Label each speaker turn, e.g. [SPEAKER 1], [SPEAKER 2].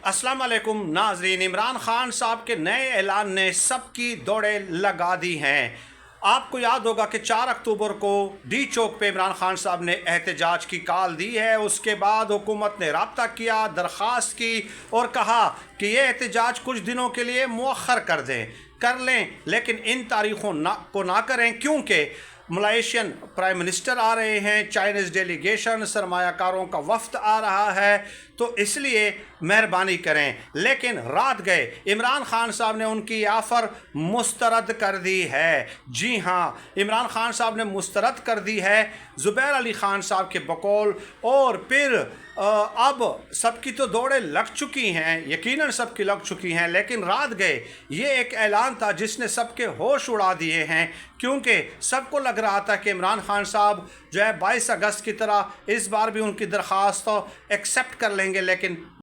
[SPEAKER 1] अस्सलाम वालेकुम नाजरीन। इमरान खान साहब के नए ऐलान ने सबकी दौड़ें लगा दी हैं। आपको याद होगा कि 4 अक्टूबर को डी चौक पे इमरान खान साहब ने एहतजाज की कॉल दी है। उसके बाद हुकूमत ने रब्ता किया, दरख्वास्त की और कहा कि ये एहतजाज कुछ दिनों के लिए मुअख्खर कर लें, लेकिन इन तारीखों को ना करें क्योंकि मलेशियन प्राइम मिनिस्टर आ रहे हैं, चाइनीज़ डेलीगेशन, सरमायाकारों का वफ्द आ रहा है, तो इसलिए मेहरबानी करें। लेकिन रात गए इमरान खान साहब ने उनकी ऑफ़र मुस्तरद कर दी है। जी हाँ, इमरान खान साहब ने मुस्तरद कर दी है ज़ुबैर अली खान साहब के बकौल। और फिर अब सबकी तो दौड़ें लग चुकी हैं, यकीनन सबकी लग चुकी हैं, लेकिन रात गए ये एक ऐलान था जिसने सबके होश उड़ा दिए हैं, क्योंकि सबको लग रहा था कि इमरान खान साहब जो है 22 अगस्त की तरह इस बार भी उनकी दरख्वास्त एक्सेप्ट कर लेंगे, लेकिन